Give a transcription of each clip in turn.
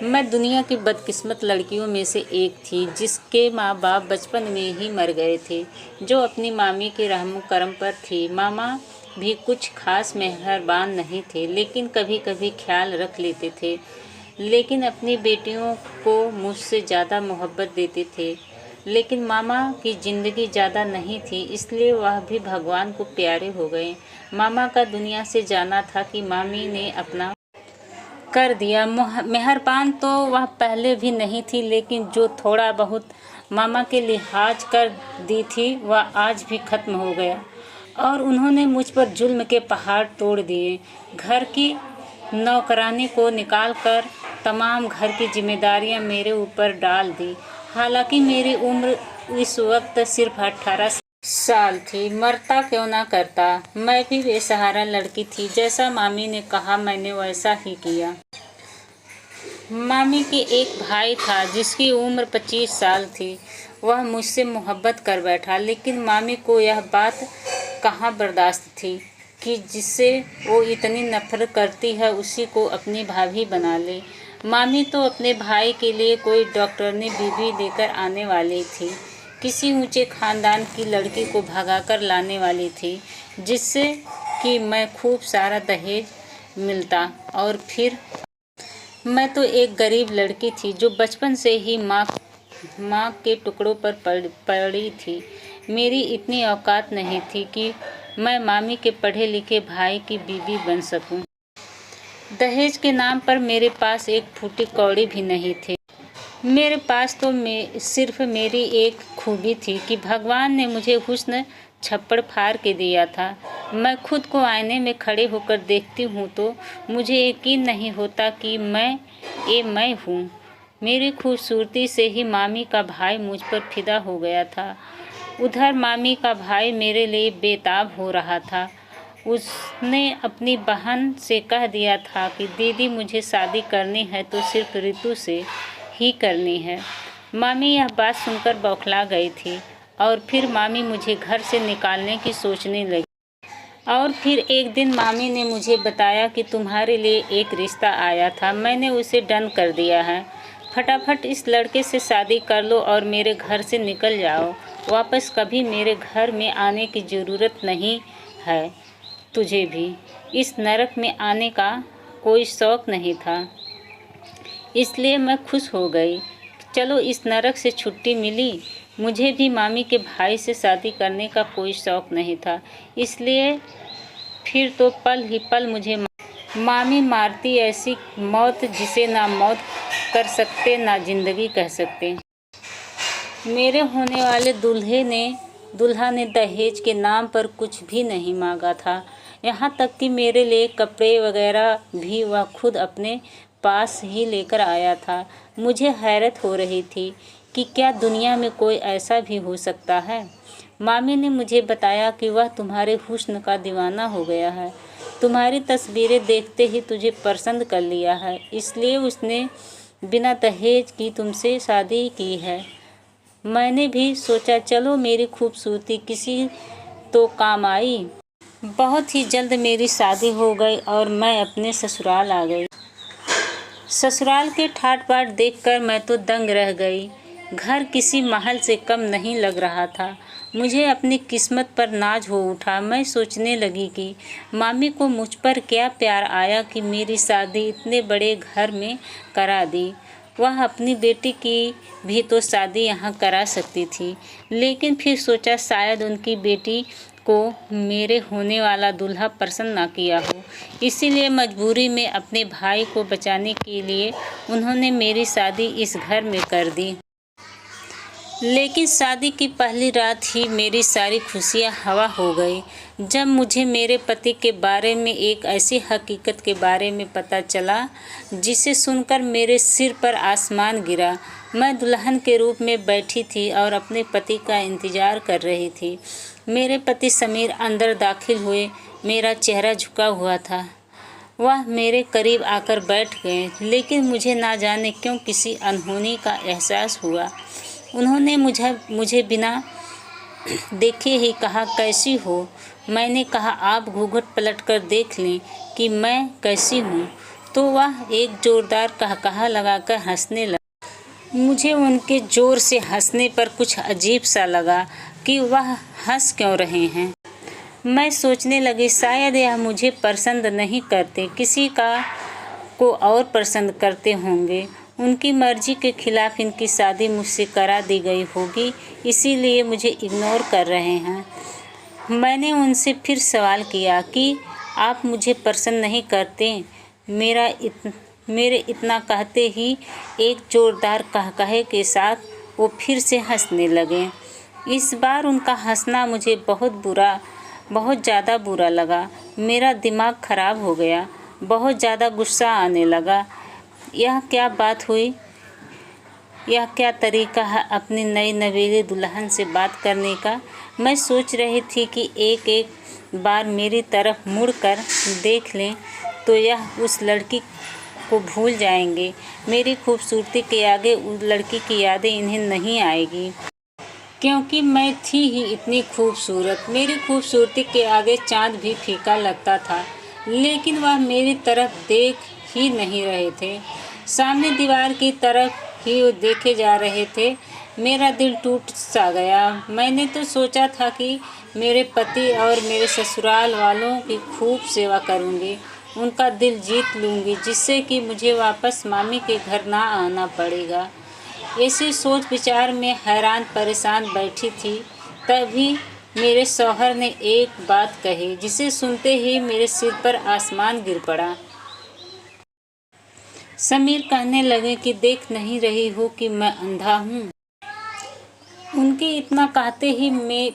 मैं दुनिया की बदकिस्मत लड़कियों में से एक थी जिसके माँ बाप बचपन में ही मर गए थे, जो अपनी मामी के रहम करम पर थी। मामा भी कुछ खास मेहरबान नहीं थे, लेकिन कभी कभी ख्याल रख लेते थे। लेकिन अपनी बेटियों को मुझसे ज़्यादा मोहब्बत देते थे। लेकिन मामा की ज़िंदगी ज़्यादा नहीं थी, इसलिए वह भी भगवान को प्यारे हो गए। मामा का दुनिया से जाना था कि मामी ने अपना कर दिया। मेहरबान तो वह पहले भी नहीं थी, लेकिन जो थोड़ा बहुत मामा के लिहाज कर दी थी वह आज भी ख़त्म हो गया और उन्होंने मुझ पर जुल्म के पहाड़ तोड़ दिए। घर की नौकरानी को निकाल कर तमाम घर की जिम्मेदारियां मेरे ऊपर डाल दी। हालांकि मेरी उम्र इस वक्त सिर्फ 18 साल थी। मरता क्यों ना करता, मैं भी बेसहारा लड़की थी। जैसा मामी ने कहा मैंने वैसा ही किया। मामी के एक भाई था जिसकी उम्र 25 साल थी। वह मुझसे मोहब्बत कर बैठा, लेकिन मामी को यह बात कहाँ बर्दाश्त थी कि जिससे वो इतनी नफरत करती है उसी को अपनी भाभी बना ले। मामी तो अपने भाई के लिए कोई डॉक्टरनी बीवी लेकर आने वाली थी, किसी ऊंचे खानदान की लड़की को भगाकर लाने वाली थी, जिससे कि मैं खूब सारा दहेज मिलता। और फिर मैं तो एक गरीब लड़की थी जो बचपन से ही माँ के टुकड़ों पर पड़ी थी। मेरी इतनी औकात नहीं थी कि मैं मामी के पढ़े लिखे भाई की बीवी बन सकूं। दहेज के नाम पर मेरे पास एक फूटी कौड़ी भी नहीं थे। मेरे पास तो सिर्फ मेरी एक खूबी थी कि भगवान ने मुझे हुस्न छप्पड़ फाड़ के दिया था। मैं खुद को आईने में खड़े होकर देखती हूँ तो मुझे यकीन नहीं होता कि मैं हूँ। मेरी खूबसूरती से ही मामी का भाई मुझ पर फिदा हो गया था। उधर मामी का भाई मेरे लिए बेताब हो रहा था। उसने अपनी बहन से कह दिया था कि दीदी मुझे शादी करनी है तो सिर्फ ऋतु से ही करनी है। मामी यह बात सुनकर बौखला गई थी और फिर मामी मुझे घर से निकालने की सोचने लगी। और फिर एक दिन मामी ने मुझे बताया कि तुम्हारे लिए एक रिश्ता आया था। मैंने उसे डन कर दिया है। फटाफट इस लड़के से शादी कर लो और मेरे घर से निकल जाओ। वापस कभी मेरे घर में आने की ज़रूरत नहीं है। तुझे भी इस नरक में आने का कोई शौक़ नहीं था। इसलिए मैं खुश हो गई। चलो इस नरक से छुट्टी मिली। मुझे भी मामी के भाई से शादी करने का कोई शौक़ नहीं था, इसलिए फिर तो पल ही पल मुझे मामी मारती, ऐसी मौत जिसे ना मौत कर सकते ना ज़िंदगी कह सकते। मेरे होने वाले दूल्हा ने दहेज के नाम पर कुछ भी नहीं मांगा था। यहाँ तक कि मेरे लिए कपड़े वगैरह भी वह खुद अपने पास ही लेकर आया था। मुझे हैरत हो रही थी कि क्या दुनिया में कोई ऐसा भी हो सकता है। मामी ने मुझे बताया कि वह तुम्हारे हुस्न का दीवाना हो गया है। तुम्हारी तस्वीरें देखते ही तुझे पसंद कर लिया है, इसलिए उसने बिना दहेज की तुमसे शादी की है। मैंने भी सोचा चलो मेरी खूबसूरती किसी तो काम आई। बहुत ही जल्द मेरी शादी हो गई और मैं अपने ससुराल आ गई। ससुराल के ठाट बाट देखकर मैं तो दंग रह गई। घर किसी महल से कम नहीं लग रहा था। मुझे अपनी किस्मत पर नाज हो उठा। मैं सोचने लगी कि मामी को मुझ पर क्या प्यार आया कि मेरी शादी इतने बड़े घर में करा दी। वह अपनी बेटी की भी तो शादी यहाँ करा सकती थी। लेकिन फिर सोचा शायद उनकी बेटी को मेरे होने वाला दूल्हा पसंद ना किया हो, इसीलिए मजबूरी में अपने भाई को बचाने के लिए उन्होंने मेरी शादी इस घर में कर दी। लेकिन शादी की पहली रात ही मेरी सारी खुशियां हवा हो गई जब मुझे मेरे पति के बारे में एक ऐसी हकीकत के बारे में पता चला जिसे सुनकर मेरे सिर पर आसमान गिरा। मैं दुल्हन के रूप में बैठी थी और अपने पति का इंतज़ार कर रही थी। मेरे पति समीर अंदर दाखिल हुए। मेरा चेहरा झुका हुआ था। वह मेरे करीब आकर बैठ गए, लेकिन मुझे ना जाने क्यों किसी अनहोनी का एहसास हुआ। उन्होंने मुझे बिना देखे ही कहा कैसी हो। मैंने कहा आप घूंघट पलट कर देख लें कि मैं कैसी हूँ। तो वह एक जोरदार कहकहा लगाकर हंसने लगा। मुझे उनके ज़ोर से हंसने पर कुछ अजीब सा लगा कि वह हंस क्यों रहे हैं। मैं सोचने लगी शायद यह मुझे पसंद नहीं करते, किसी को और पसंद करते होंगे। उनकी मर्जी के खिलाफ इनकी शादी मुझसे करा दी गई होगी, इसीलिए मुझे इग्नोर कर रहे हैं। मैंने उनसे फिर सवाल किया कि आप मुझे पसंद नहीं करते। मेरे इतना कहते ही एक ज़ोरदार कहकहे के साथ वो फिर से हंसने लगे। इस बार उनका हंसना मुझे बहुत ज़्यादा बुरा लगा। मेरा दिमाग ख़राब हो गया, बहुत ज़्यादा गुस्सा आने लगा। यह क्या बात हुई? यह क्या तरीका है अपनी नई नवेली दुल्हन से बात करने का? मैं सोच रही थी कि एक बार मेरी तरफ मुड़कर देख लें तो यह उस लड़की को भूल जाएंगे। मेरी खूबसूरती के आगे उस लड़की की यादें इन्हें नहीं आएगी, क्योंकि मैं थी ही इतनी खूबसूरत। मेरी खूबसूरती के आगे चाँद भी फीका लगता था, लेकिन वह मेरी तरफ देख ही नहीं रहे थे। सामने दीवार की तरफ ही वो देखे जा रहे थे। मेरा दिल टूट सा गया। मैंने तो सोचा था कि मेरे पति और मेरे ससुराल वालों की खूब सेवा करूंगी, उनका दिल जीत लूंगी, जिससे कि मुझे वापस मामी के घर ना आना पड़ेगा। ऐसी सोच विचार में हैरान परेशान बैठी थी, तभी मेरे शौहर ने एक बात कही, जिसे सुनते ही मेरे सिर पर आसमान गिर पड़ा। समीर कहने लगे कि देख नहीं रही हो कि मैं अंधा हूँ। उनके इतना कहते ही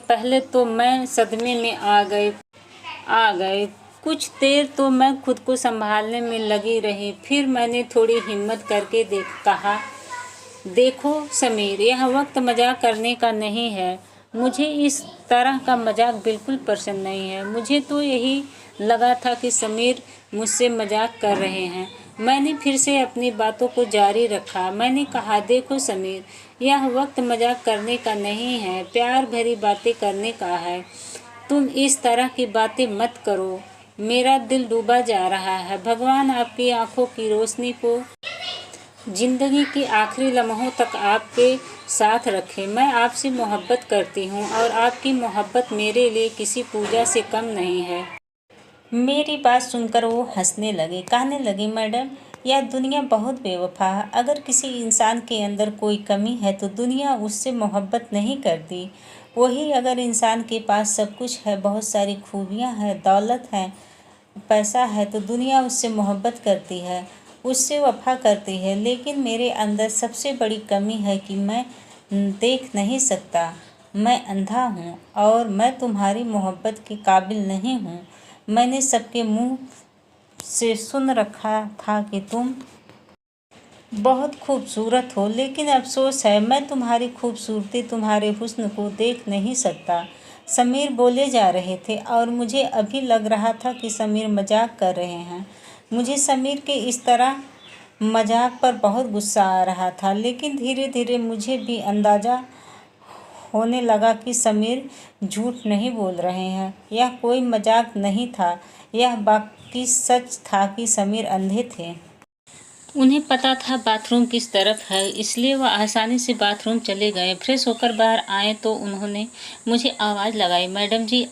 पहले तो मैं सदमे में आ गए। कुछ देर तो मैं खुद को संभालने में लगी रही। फिर मैंने थोड़ी हिम्मत करके कहा, देखो समीर, यह वक्त मजाक करने का नहीं है। मुझे इस तरह का मजाक बिल्कुल पसंद नहीं है। मुझे तो यही लगा था कि समीर मुझसे मजाक कर रहे हैं। मैंने फिर से अपनी बातों को जारी रखा। मैंने कहा, देखो समीर, यह वक्त मजाक करने का नहीं है, प्यार भरी बातें करने का है। तुम इस तरह की बातें मत करो। मेरा दिल डूबा जा रहा है। भगवान आपकी आंखों की रोशनी को जिंदगी के आखिरी लम्हों तक आपके साथ रखे। मैं आपसे मोहब्बत करती हूँ और आपकी मोहब्बत मेरे लिए किसी पूजा से कम नहीं है। मेरी बात सुनकर वो हंसने लगे, कहने लगे, मैडम, यह दुनिया बहुत बेवफा है। अगर किसी इंसान के अंदर कोई कमी है तो दुनिया उससे मोहब्बत नहीं करती। वही अगर इंसान के पास सब कुछ है, बहुत सारी खूबियाँ हैं, दौलत है, पैसा है, तो दुनिया उससे मोहब्बत करती है, उससे वफा करती है। लेकिन मेरे अंदर सबसे बड़ी कमी है कि मैं देख नहीं सकता। मैं अंधा हूँ और मैं तुम्हारी मोहब्बत के काबिल नहीं हूँ। मैंने सबके मुंह से सुन रखा था कि तुम बहुत खूबसूरत हो, लेकिन अफसोस है मैं तुम्हारी खूबसूरती, तुम्हारे हुस्न को देख नहीं सकता। समीर बोले जा रहे थे और मुझे अभी लग रहा था कि समीर मजाक कर रहे हैं। मुझे समीर के इस तरह मजाक पर बहुत गुस्सा आ रहा था, लेकिन धीरे धीरे मुझे भी अंदाज़ा होने लगा कि समीर झूठ नहीं बोल रहे हैं। यह कोई मजाक नहीं था, यह बाकी सच था कि समीर अंधे थे। उन्हें पता था बाथरूम किस तरफ है, इसलिए वह आसानी से बाथरूम चले गए। फ्रेश होकर बाहर आए तो उन्होंने मुझे आवाज़ लगाई, मैडम जी,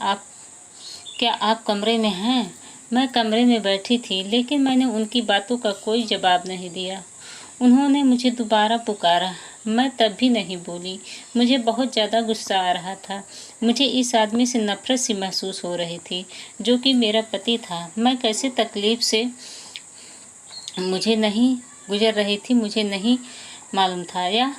क्या आप कमरे में हैं? मैं कमरे में बैठी थी, लेकिन मैंने उनकी बातों का कोई जवाब नहीं दिया। उन्होंने मुझे दोबारा पुकारा, मैं तब भी नहीं बोली। मुझे बहुत ज़्यादा गुस्सा आ रहा था। मुझे इस आदमी से नफरत सी महसूस हो रही थी, जो कि मेरा पति था। मैं कैसे तकलीफ से मुझे नहीं गुजर रही थी, मुझे नहीं मालूम था, या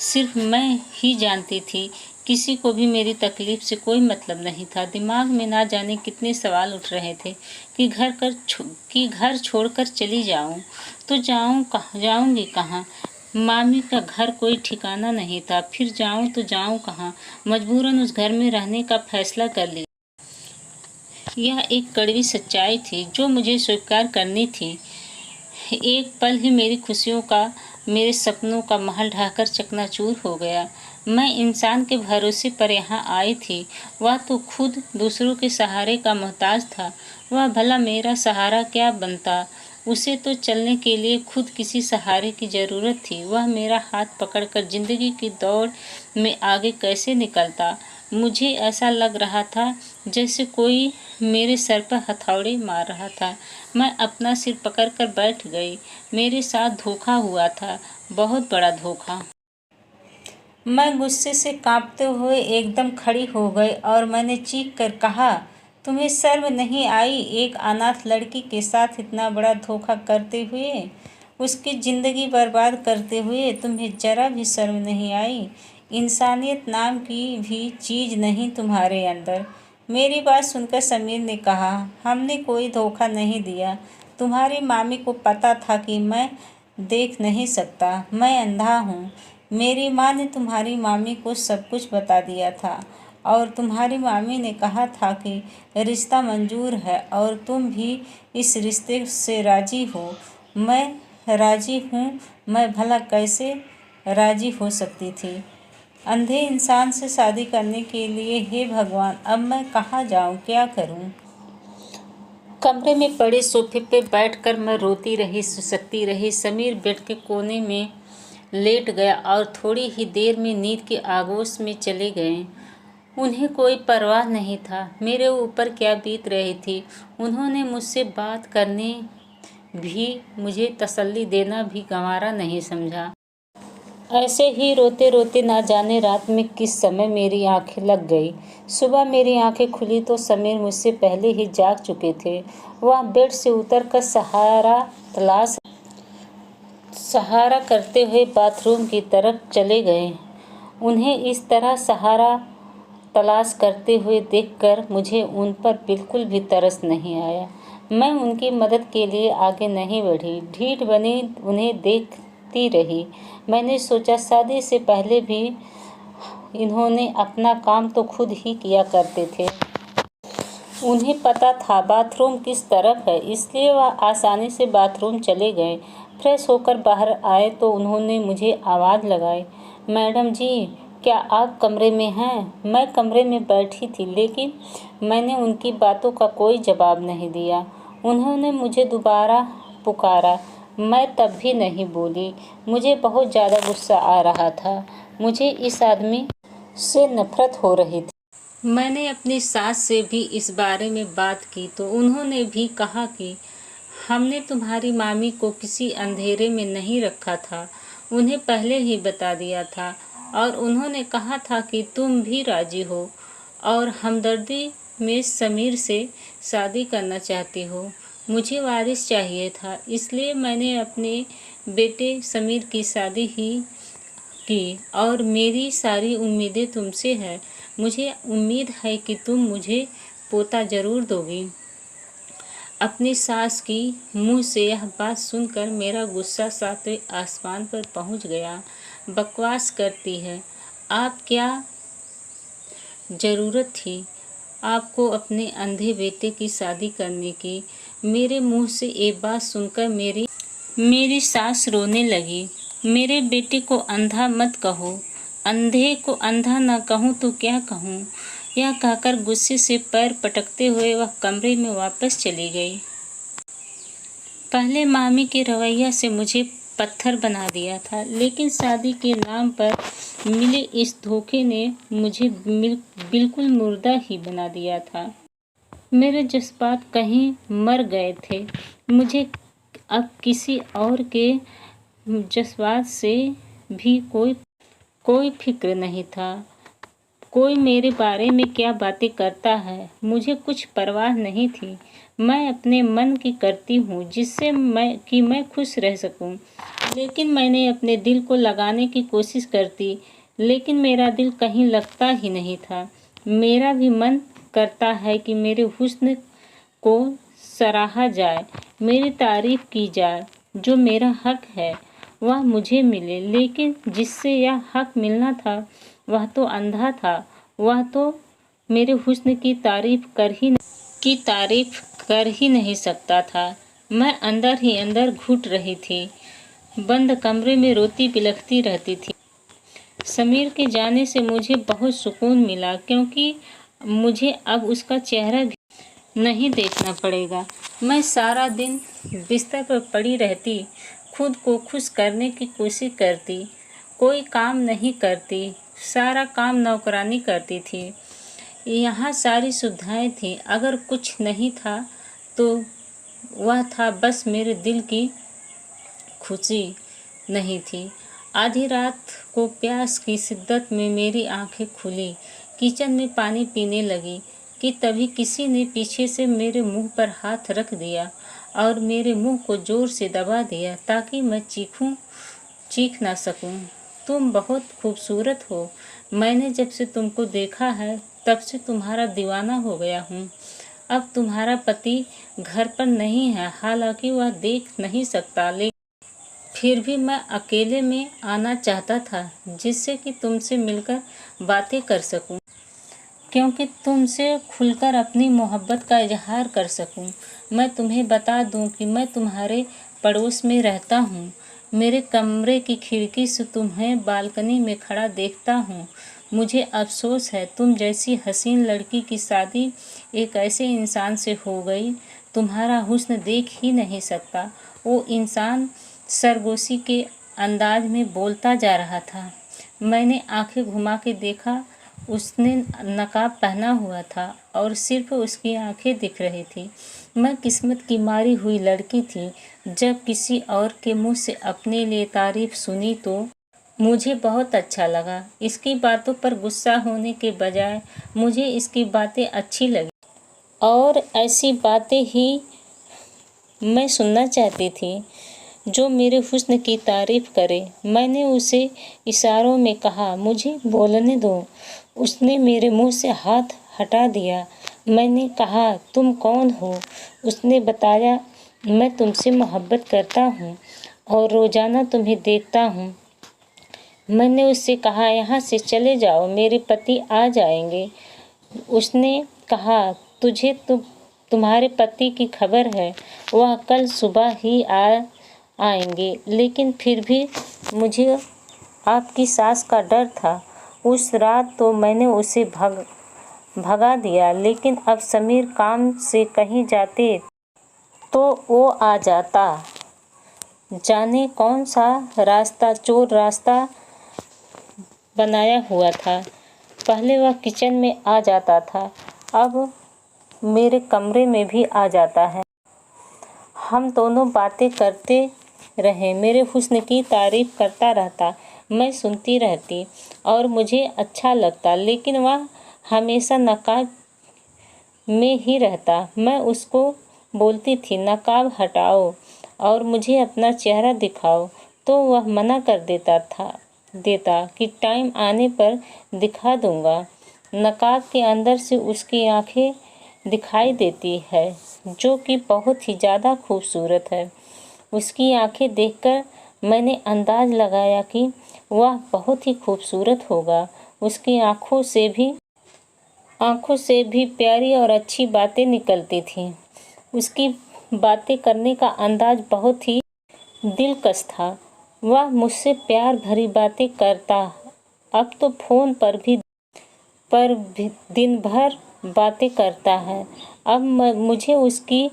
सिर्फ मैं ही जानती थी। किसी को भी मेरी तकलीफ से कोई मतलब नहीं था। दिमाग में ना जाने कितने सवाल उठ रहे थे कि घर छोड़कर चली जाऊं तो जाऊंगी कहाँ? मामी का घर कोई ठिकाना नहीं था। फिर जाऊं तो जाऊं कहाँ? मजबूरन उस घर में रहने का फैसला कर लिया। यह एक कड़वी सच्चाई थी जो मुझे स्वीकार करनी थी। एक पल ही मेरी खुशियों का, मेरे सपनों का महल ढहकर चकनाचूर हो गया। मैं इंसान के भरोसे पर यहाँ आई थी, वह तो खुद दूसरों के सहारे का मोहताज था। वह भला मेरा सहारा क्या बनता? उसे तो चलने के लिए खुद किसी सहारे की ज़रूरत थी। वह मेरा हाथ पकड़कर ज़िंदगी की दौड़ में आगे कैसे निकलता। मुझे ऐसा लग रहा था जैसे कोई मेरे सर पर हथौड़े मार रहा था। मैं अपना सिर पकड़कर बैठ गई। मेरे साथ धोखा हुआ था, बहुत बड़ा धोखा। मैं गुस्से से कांपते हुए एकदम खड़ी हो गई और मैंने चीख कर कहा, तुम्हें शर्म नहीं आई एक अनाथ लड़की के साथ इतना बड़ा धोखा करते हुए, उसकी ज़िंदगी बर्बाद करते हुए तुम्हें जरा भी शर्म नहीं आई। इंसानियत नाम की भी चीज़ नहीं तुम्हारे अंदर। मेरी बात सुनकर समीर ने कहा, हमने कोई धोखा नहीं दिया। तुम्हारी मामी को पता था कि मैं देख नहीं सकता, मैं अंधा हूँ। मेरी माँ ने तुम्हारी मामी को सब कुछ बता दिया था और तुम्हारी मामी ने कहा था कि रिश्ता मंजूर है और तुम भी इस रिश्ते से राज़ी हो। मैं राज़ी हूँ। मैं भला कैसे राज़ी हो सकती थी अंधे इंसान से शादी करने के लिए। हे भगवान, अब मैं कहाँ जाऊँ, क्या करूँ। कमरे में पड़े सोफे पे बैठकर मैं रोती रही, सुसकती रही। समीर बेड के कोने में लेट गया और थोड़ी ही देर में नींद के आगोश में चले गए। उन्हें कोई परवाह नहीं था मेरे ऊपर क्या बीत रही थी। उन्होंने मुझसे बात करने भी, मुझे तसल्ली देना भी गंवारा नहीं समझा। ऐसे ही रोते रोते ना जाने रात में किस समय मेरी आंखें लग गई। सुबह मेरी आंखें खुली तो समीर मुझसे पहले ही जाग चुके थे। वह बेड से उतरकर सहारा करते हुए बाथरूम की तरफ चले गए। उन्हें इस तरह सहारा तलाश करते हुए देखकर मुझे उन पर बिल्कुल भी तरस नहीं आया। मैं उनकी मदद के लिए आगे नहीं बढ़ी, ढीठ बनी उन्हें देखती रही। मैंने सोचा शादी से पहले भी इन्होंने अपना काम तो खुद ही किया करते थे। उन्हें पता था बाथरूम किस तरफ है, इसलिए वह आसानी से बाथरूम चले गए। फ्रेश होकर बाहर आए तो उन्होंने मुझे आवाज़ लगाई, मैडम जी, क्या आप कमरे में हैं? मैं कमरे में बैठी थी, लेकिन मैंने उनकी बातों का कोई जवाब नहीं दिया। उन्होंने मुझे दोबारा पुकारा, मैं तब भी नहीं बोली। मुझे बहुत ज़्यादा गुस्सा आ रहा था। मुझे इस आदमी से नफरत हो रही थी। मैंने अपनी सास से भी इस बारे में बात की तो उन्होंने भी कहा कि हमने तुम्हारी मामी को किसी अंधेरे में नहीं रखा था, उन्हें पहले ही बता दिया था और उन्होंने कहा था कि तुम भी राजी हो और हमदर्दी में समीर से शादी करना चाहती हो। मुझे वारिस चाहिए था, इसलिए मैंने अपने बेटे समीर की शादी ही की और मेरी सारी उम्मीदें तुमसे है। मुझे उम्मीद है कि तुम मुझे पोता ज़रूर दोगी। अपनी सास की मुंह से यह बात सुनकर मेरा गुस्सा सातवें आसमान पर पहुंच गया। बकवास करती है, आप क्या ज़रूरत थी आपको अपने अंधे बेटे की शादी करने की। मेरे मुंह से ये बात सुनकर मेरी सास रोने लगी। मेरे बेटे को अंधा मत कहो, अंधे को अंधा ना कहूँ तो क्या कहूँ। यह कहकर गुस्से से पैर पटकते हुए वह कमरे में वापस चली गई। पहले मामी के रवैया से मुझे पत्थर बना दिया था, लेकिन शादी के नाम पर मिले इस धोखे ने मुझे बिल्कुल मुर्दा ही बना दिया था। मेरे जज्बात कहीं मर गए थे। मुझे अब किसी और के जज्बात से भी कोई फिक्र नहीं था। कोई मेरे बारे में क्या बातें करता है, मुझे कुछ परवाह नहीं थी। मैं अपने मन की करती हूँ जिससे मैं खुश रह सकूँ। लेकिन मैंने अपने दिल को लगाने की कोशिश करती, लेकिन मेरा दिल कहीं लगता ही नहीं था। मेरा भी मन करता है कि मेरे हुस्न को सराहा जाए, मेरी तारीफ की जाए। जो मेरा हक है वह मुझे मिले, लेकिन जिससे यह हक मिलना था वह तो अंधा था। वह तो मेरे हुस्न की तारीफ कर ही नहीं सकता था। मैं अंदर ही अंदर घुट रही थी, बंद कमरे में रोती बिलखती रहती थी। समीर के जाने से मुझे बहुत सुकून मिला, क्योंकि मुझे अब उसका चेहरा भी नहीं देखना पड़ेगा। मैं सारा दिन बिस्तर पर पड़ी रहती, खुद को खुश करने की कोशिश करती, कोई काम नहीं करती, सारा काम नौकरानी करती थी। यहाँ सारी सुविधाएं थीं, अगर कुछ नहीं था तो वह था बस मेरे दिल की खुशी नहीं थी। आधी रात को प्यास की शिद्दत में मेरी आंखें खुली, किचन में पानी पीने लगी कि तभी किसी ने पीछे से मेरे मुंह पर हाथ रख दिया और मेरे मुंह को जोर से दबा दिया ताकि मैं चीख ना सकूं। तुम बहुत खूबसूरत हो। मैंने जब से तुमको देखा है तब से तुम्हारा दीवाना हो गया हूँ। अब तुम्हारा पति घर पर नहीं है, हालांकि वह देख नहीं सकता, लेकिन फिर भी मैं अकेले में आना चाहता था जिससे कि तुमसे मिलकर बातें कर सकूं, क्योंकि तुमसे खुलकर अपनी मोहब्बत का इजहार कर सकूं। मैं तुम्हें बता दूं कि मैं तुम्हारे पड़ोस में रहता हूं। मेरे कमरे की खिड़की से तुम्हें बालकनी में खड़ा देखता हूं। मुझे अफसोस है तुम जैसी हसीन लड़की की शादी एक ऐसे इंसान से हो गई, तुम्हारा हुस्न देख ही नहीं सकता। वो इंसान सरगोशी के अंदाज में बोलता जा रहा था। मैंने आंखें घुमा के देखा, उसने नकाब पहना हुआ था और सिर्फ उसकी आंखें दिख रही थी। मैं किस्मत की मारी हुई लड़की थी। जब किसी और के मुंह से अपने लिए तारीफ सुनी तो मुझे बहुत अच्छा लगा। इसकी बातों पर गुस्सा होने के बजाय मुझे इसकी बातें अच्छी लगी और ऐसी बातें ही मैं सुनना चाहती थी जो मेरे हुस्न की तारीफ करे। मैंने उसे इशारों में कहा, मुझे बोलने दो। उसने मेरे मुंह से हाथ हटा दिया। मैंने कहा, तुम कौन हो? उसने बताया, मैं तुमसे मोहब्बत करता हूँ और रोज़ाना तुम्हें देखता हूँ। मैंने उससे कहा, यहाँ से चले जाओ, मेरे पति आ जाएंगे। उसने कहा, तुझे तुम्हारे पति की खबर है, वह कल सुबह ही आएंगे। लेकिन फिर भी मुझे आपकी सास का डर था। उस रात तो मैंने उसे भगा दिया, लेकिन अब समीर काम से कहीं जाते तो वो आ जाता। जाने कौन सा रास्ता चोर रास्ता बनाया हुआ था। पहले वह किचन में आ जाता था, अब मेरे कमरे में भी आ जाता है। हम दोनों बातें करते रहे, मेरे हुस्न की तारीफ करता रहता। मैं सुनती रहती और मुझे अच्छा लगता, लेकिन वह हमेशा नकाब में ही रहता। मैं उसको बोलती थी, नकाब हटाओ और मुझे अपना चेहरा दिखाओ, तो वह मना कर देता कि टाइम आने पर दिखा दूंगा। नकाब के अंदर से उसकी आंखें दिखाई देती है, जो कि बहुत ही ज़्यादा खूबसूरत है। उसकी आंखें देखकर मैंने अंदाज लगाया कि वह बहुत ही खूबसूरत होगा। उसकी आंखों से भी प्यारी और अच्छी बातें निकलती थीं। उसकी बातें करने का अंदाज बहुत ही दिलकश था। वह मुझसे प्यार भरी बातें करता। अब तो फ़ोन पर भी दिन भर बातें करता है। अब मुझे उसकी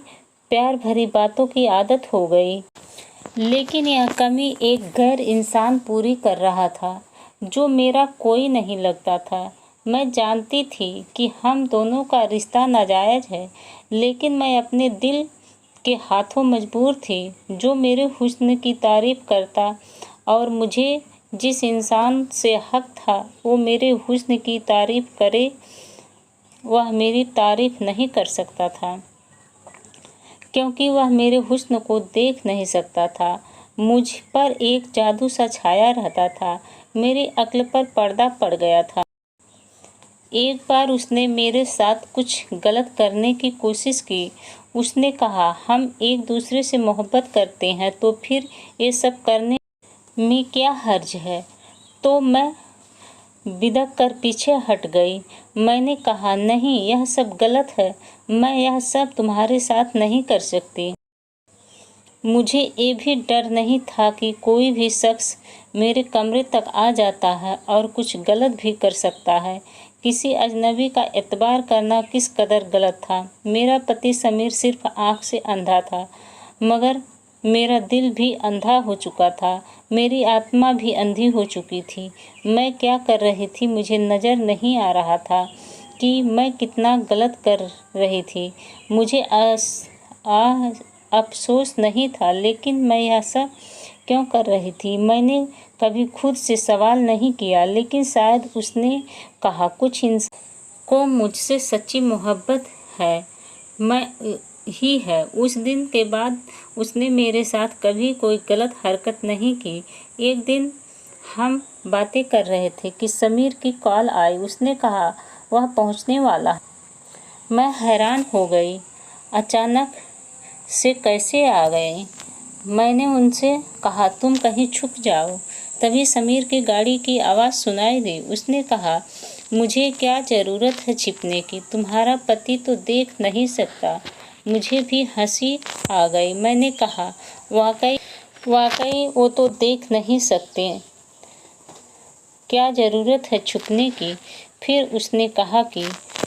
प्यार भरी बातों की आदत हो गई। लेकिन यह कमी एक गैर इंसान पूरी कर रहा था, जो मेरा कोई नहीं लगता था। मैं जानती थी कि हम दोनों का रिश्ता नाजायज़ है, लेकिन मैं अपने दिल के हाथों मजबूर थी, जो मेरे हुस्न की तारीफ करता और मुझे जिस इंसान से हक था वो मेरे हुस्न की तारीफ करे, वह मेरी तारीफ नहीं कर सकता था, क्योंकि वह मेरे हुस्न को देख नहीं सकता था। मुझ पर एक जादू सा छाया रहता था। मेरी अक्ल पर पर्दा पड़ गया था। एक बार उसने मेरे साथ कुछ गलत करने की कोशिश की। उसने कहा, हम एक दूसरे से मोहब्बत करते हैं तो फिर ये सब करने में क्या हर्ज है? तो मैं बिदक कर पीछे हट गई। मैंने कहा, नहीं, यह सब गलत है। मैं यह सब तुम्हारे साथ नहीं कर सकती। मुझे ये भी डर नहीं था कि कोई भी शख्स मेरे कमरे तक आ जाता है और कुछ गलत भी कर सकता है। किसी अजनबी का एतबार करना किस कदर गलत था। मेरा पति समीर सिर्फ आँख से अंधा था। मगर मेरा दिल भी अंधा हो चुका था, मेरी आत्मा भी अंधी हो चुकी थी। मैं क्या कर रही थी मुझे नज़र नहीं आ रहा था कि मैं कितना गलत कर रही थी। मुझे अफ़सोस नहीं था, लेकिन मैं यह सब क्यों कर रही थी मैंने कभी खुद से सवाल नहीं किया। लेकिन शायद उसने कहा, कुछ इंसान को मुझसे सच्ची मोहब्बत है, मैं ही है। उस दिन के बाद उसने मेरे साथ कभी कोई गलत हरकत नहीं की। एक दिन हम बातें कर रहे थे कि समीर की कॉल आई। उसने कहा वह पहुंचने वाला है। मैं हैरान हो गई, अचानक से कैसे आ गए। मैंने उनसे कहा, तुम कहीं छुप जाओ। तभी समीर की गाड़ी की आवाज़ सुनाई दी। उसने कहा, मुझे क्या ज़रूरत है छिपने की, तुम्हारा पति तो देख नहीं सकता। मुझे भी हंसी आ गई। मैंने कहा, वाकई वो तो देख नहीं सकते, क्या ज़रूरत है छुपने की। फिर उसने कहा कि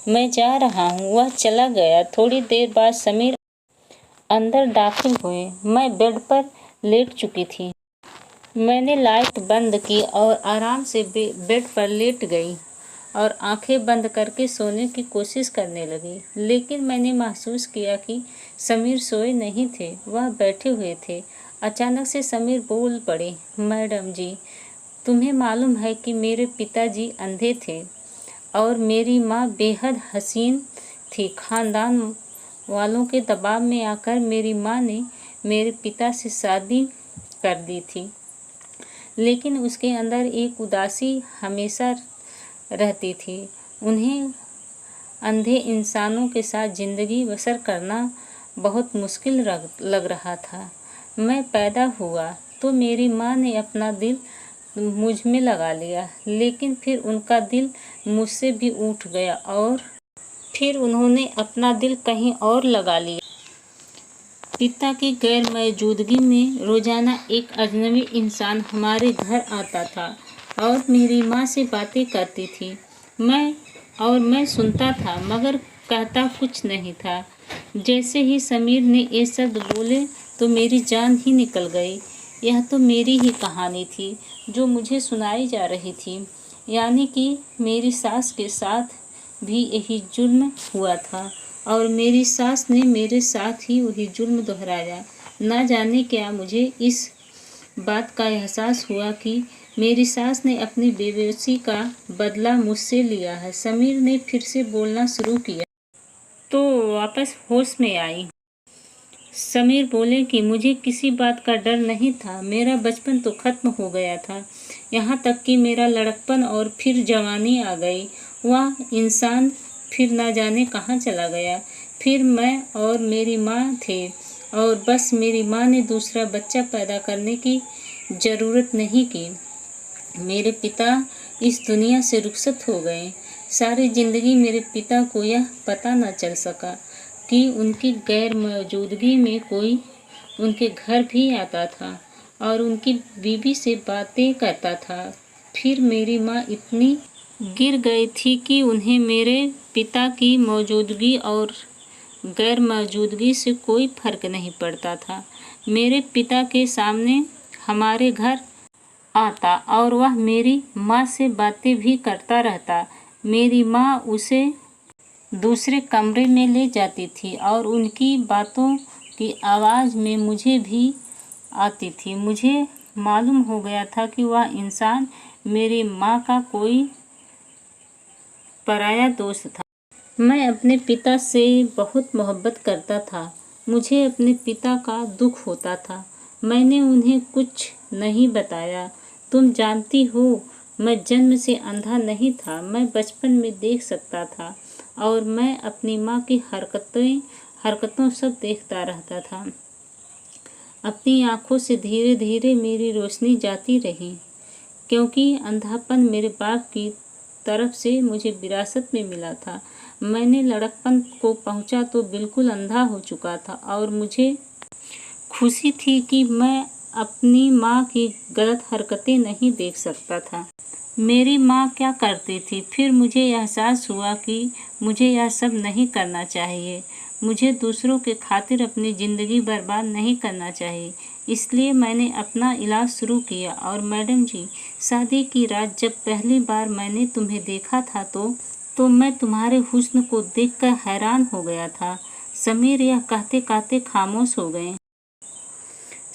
मैं जा रहा हूँ। वह चला गया। थोड़ी देर बाद समीर अंदर दाखिल हुए। मैं बेड पर लेट चुकी थी। मैंने लाइट बंद की और आराम से बेड पर लेट गई और आंखें बंद करके सोने की कोशिश करने लगी। लेकिन मैंने महसूस किया कि समीर सोए नहीं थे, वह बैठे हुए थे। अचानक से समीर बोल पड़े, मैडम जी, तुम्हें मालूम है कि मेरे पिताजी अंधे थे और मेरी माँ बेहद हसीन थी। खानदान वालों के दबाव में आकर मेरी माँ ने मेरे पिता से शादी कर दी थी, लेकिन उसके अंदर एक उदासी हमेशा रहती थी। उन्हें अंधे इंसानों के साथ ज़िंदगी बसर करना बहुत मुश्किल लग रहा था। मैं पैदा हुआ तो मेरी माँ ने अपना दिल मुझ में लगा लिया, लेकिन फिर उनका दिल मुझसे भी उठ गया और फिर उन्होंने अपना दिल कहीं और लगा लिया। पिता की गैर मौजूदगी में रोज़ाना एक अजनबी इंसान हमारे घर आता था और मेरी माँ से बातें करती थी। मैं सुनता था मगर कहता कुछ नहीं था। जैसे ही समीर ने ये शब्द बोले तो मेरी जान ही निकल गई। यह तो मेरी ही कहानी थी जो मुझे सुनाई जा रही थी, यानी कि मेरी सास के साथ भी यही जुल्म हुआ था और मेरी सास ने मेरे साथ ही वही जुल्म दोहराया। ना जाने क्या मुझे इस बात का एहसास हुआ कि मेरी सास ने अपनी बेबसी का बदला मुझसे लिया है। समीर ने फिर से बोलना शुरू किया तो वापस होश में आई। समीर बोले कि मुझे किसी बात का डर नहीं था। मेरा बचपन तो खत्म हो गया था, यहाँ तक कि मेरा लड़कपन और फिर जवानी आ गई। वह इंसान फिर ना जाने कहाँ चला गया। फिर मैं और मेरी माँ थे और बस मेरी माँ ने दूसरा बच्चा पैदा करने की ज़रूरत नहीं की। मेरे पिता इस दुनिया से रुखसत हो गए। सारी ज़िंदगी मेरे पिता को यह पता न चल सका कि उनकी गैर मौजूदगी में कोई उनके घर भी आता था और उनकी बीवी से बातें करता था। फिर मेरी माँ इतनी गिर गई थी कि उन्हें मेरे पिता की मौजूदगी और गैर मौजूदगी से कोई फ़र्क नहीं पड़ता था। मेरे पिता के सामने हमारे घर आता और वह मेरी माँ से बातें भी करता रहता। मेरी माँ उसे दूसरे कमरे में ले जाती थी और उनकी बातों की आवाज़ में मुझे भी आती थी। मुझे मालूम हो गया था कि वह इंसान मेरी माँ का कोई पराया दोस्त था। मैं अपने पिता से बहुत मोहब्बत करता था। मुझे अपने पिता का दुख होता था। मैंने उन्हें कुछ नहीं बताया। तुम जानती हो, मैं जन्म से अंधा नहीं था। मैं बचपन में देख सकता था और मैं अपनी माँ की हरकतों सब देखता रहता था। अपनी आँखों से धीरे धीरे मेरी रोशनी जाती रही, क्योंकि अंधापन मेरे बाप की तरफ से मुझे विरासत में मिला था। मैंने लड़कपन को पहुंचा तो बिल्कुल अंधा हो चुका था और मुझे खुशी थी कि मैं अपनी माँ की गलत हरकतें नहीं देख सकता था। मेरी माँ क्या करती थी, फिर मुझे एहसास हुआ कि मुझे यह सब नहीं करना चाहिए। मुझे दूसरों के खातिर अपनी ज़िंदगी बर्बाद नहीं करना चाहिए, इसलिए मैंने अपना इलाज शुरू किया। और मैडम जी, शादी की रात जब पहली बार मैंने तुम्हें देखा था तो मैं तुम्हारे हुस्न को देखकर हैरान हो गया था। समीर यह कहते कहते खामोश हो गए।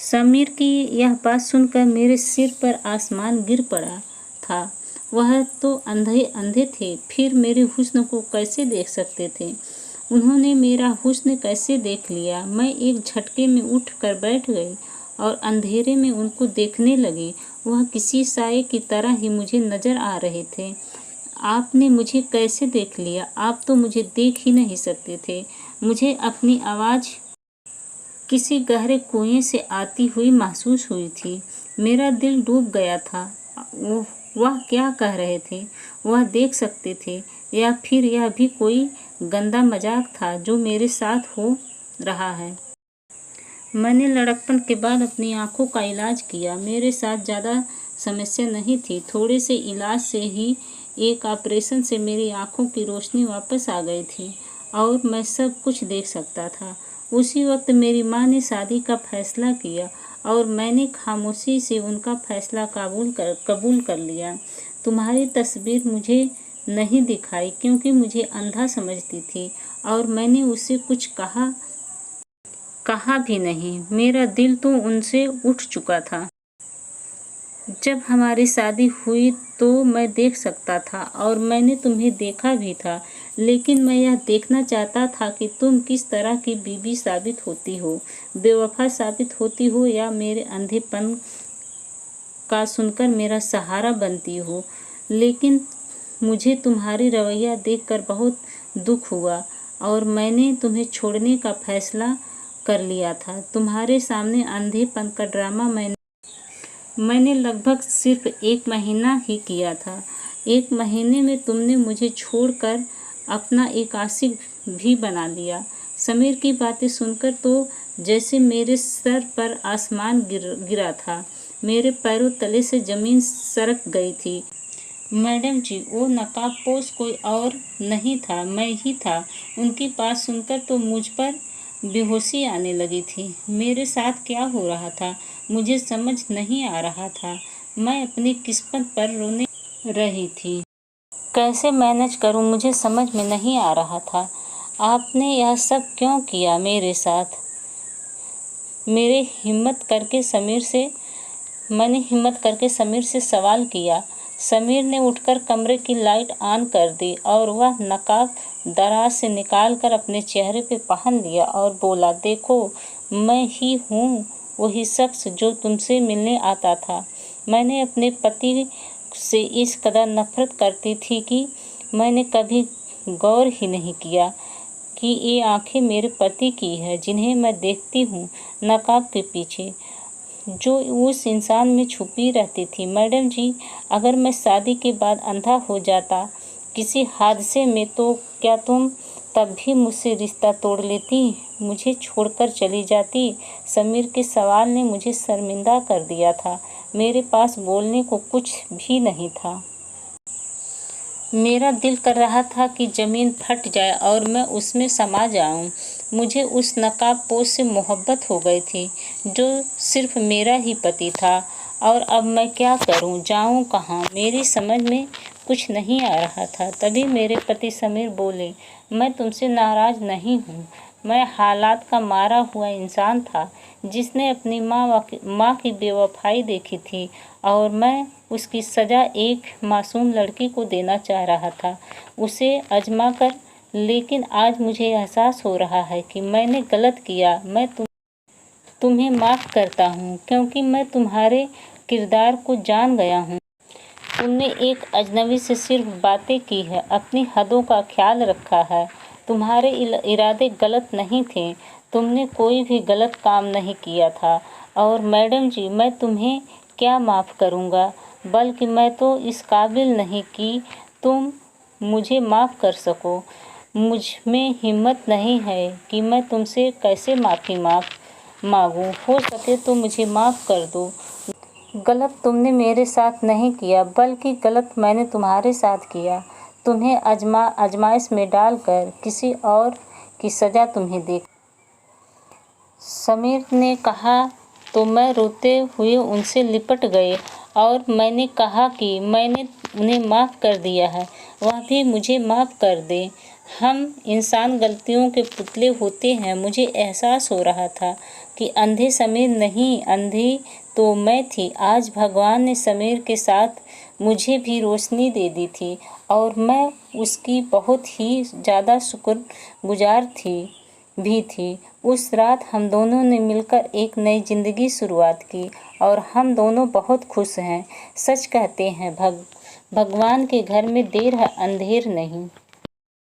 समीर की यह बात सुनकर मेरे सिर पर आसमान गिर पड़ा था। वह तो अंधे अंधे थे, फिर मेरे हुस्न को कैसे देख सकते थे? उन्होंने मेरा हुस्न कैसे देख लिया? मैं एक झटके में उठ कर बैठ गई और अंधेरे में उनको देखने लगी। वह किसी साये की तरह ही मुझे नजर आ रहे थे। आपने मुझे कैसे देख लिया? आप तो मुझे देख ही नहीं सकते थे। मुझे अपनी आवाज़ किसी गहरे कुएं से आती हुई महसूस हुई थी। मेरा दिल डूब गया था। वह क्या कह रहे थे? वह देख सकते थे, या फिर यह भी कोई गंदा मजाक था जो मेरे साथ हो रहा है? मैंने लड़कपन के बाद अपनी आंखों का इलाज किया। मेरे साथ ज़्यादा समस्या नहीं थी। थोड़े से इलाज से ही, एक ऑपरेशन से मेरी आंखों की रोशनी वापस आ गई थी और मैं सब कुछ देख सकता था। उसी वक्त मेरी माँ ने शादी का फैसला किया और मैंने खामोशी से उनका फैसला कबूल कर लिया। तुम्हारी तस्वीर मुझे नहीं दिखाई क्योंकि मुझे अंधा समझती थी और मैंने उससे कुछ कहा भी नहीं। मेरा दिल तो उनसे उठ चुका था। जब हमारी शादी हुई तो मैं देख सकता था और मैंने तुम्हें देखा भी था, लेकिन मैं यह देखना चाहता था कि तुम किस तरह की बीवी साबित होती हो, बेवफा साबित होती हो या मेरे अंधेपन का सुनकर मेरा सहारा बनती हो। लेकिन मुझे तुम्हारी रवैया देखकर बहुत दुख हुआ और मैंने तुम्हें छोड़ने का फैसला कर लिया था। तुम्हारे सामने अंधेपन का ड्रामा मैंने लगभग सिर्फ 1 महीना ही किया था। 1 महीने में तुमने मुझे छोड़कर अपना एक आशिक भी बना लिया। समीर की बातें सुनकर तो जैसे मेरे सर पर आसमान गिरा था। मेरे पैरों तले से ज़मीन सरक गई थी। मैडम जी, वो नकाबपोश कोई और नहीं था, मैं ही था। उनकी बात सुनकर तो मुझ पर बेहोशी आने लगी थी। मेरे साथ क्या हो रहा था मुझे समझ नहीं आ रहा था। मैं अपनी किस्मत पर रोने रही थी। कैसे मैनेज करूं मुझे समझ में नहीं आ रहा था। आपने यह सब क्यों किया मेरे साथ? मैंने हिम्मत करके समीर से सवाल किया। समीर ने उठकर कमरे की लाइट ऑन कर दी और वह नकाब दराज से निकालकर अपने चेहरे पे पहन लिया और बोला, देखो, मैं ही हूँ वही शख्स जो तुमसे मिलने आता था। मैंने अपने पति से इस कदर नफरत करती थी कि मैंने कभी गौर ही नहीं किया कि ये आंखें मेरे पति की है जिन्हें मैं देखती हूँ नकाब के पीछे, जो उस इंसान में छुपी रहती थी। मैडम जी, अगर मैं शादी के बाद अंधा हो जाता किसी हादसे में, तो क्या तुम तब भी मुझसे रिश्ता तोड़ लेती, मुझे छोड़कर चली जाती? समीर के सवाल ने मुझे शर्मिंदा कर दिया था। मेरे पास बोलने को कुछ भी नहीं था। मेरा दिल कर रहा था कि ज़मीन फट जाए और मैं उसमें समा जाऊं। मुझे उस नकाबपोश से मोहब्बत हो गई थी जो सिर्फ मेरा ही पति था। और अब मैं क्या करूं, जाऊं कहां? मेरी समझ में कुछ नहीं आ रहा था। तभी मेरे पति समीर बोले, मैं तुमसे नाराज़ नहीं हूँ। मैं हालात का मारा हुआ इंसान था जिसने अपनी माँ की बेवफाई देखी थी और मैं उसकी सज़ा एक मासूम लड़की को देना चाह रहा था, उसे आजमा कर। लेकिन आज मुझे एहसास हो रहा है कि मैंने गलत किया। मैं तुम्हें माफ़ करता हूँ क्योंकि मैं तुम्हारे किरदार को जान गया हूँ। तुमने एक अजनबी से सिर्फ बातें की है, अपनी हदों का ख्याल रखा है। तुम्हारे इरादे गलत नहीं थे, तुमने कोई भी गलत काम नहीं किया था। और मैडम जी, मैं तुम्हें क्या माफ़ करूँगा, बल्कि मैं तो इस काबिल नहीं कि तुम मुझे माफ़ कर सको। मुझ में हिम्मत नहीं है कि मैं तुमसे कैसे माफ़ी मांगूं। हो सके तो मुझे माफ़ कर दो। गलत तुमने मेरे साथ नहीं किया, बल्कि गलत मैंने तुम्हारे साथ किया। तुम्हें आजमाइश में डालकर किसी और की सज़ा तुम्हें दे। समीर ने कहा तो मैं रोते हुए उनसे लिपट गए और मैंने कहा कि मैंने उन्हें माफ़ कर दिया है, वह भी मुझे माफ़ कर दे। हम इंसान गलतियों के पुतले होते हैं। मुझे एहसास हो रहा था कि अंधे समीर नहीं, अंधी तो मैं थी। आज भगवान ने समीर के साथ मुझे भी रोशनी दे दी थी और मैं उसकी बहुत ही ज़्यादा शुक्रगुजार थी। उस रात हम दोनों ने मिलकर एक नई ज़िंदगी शुरुआत की और हम दोनों बहुत खुश हैं। सच कहते हैं भगवान के घर में देर है, अंधेर नहीं।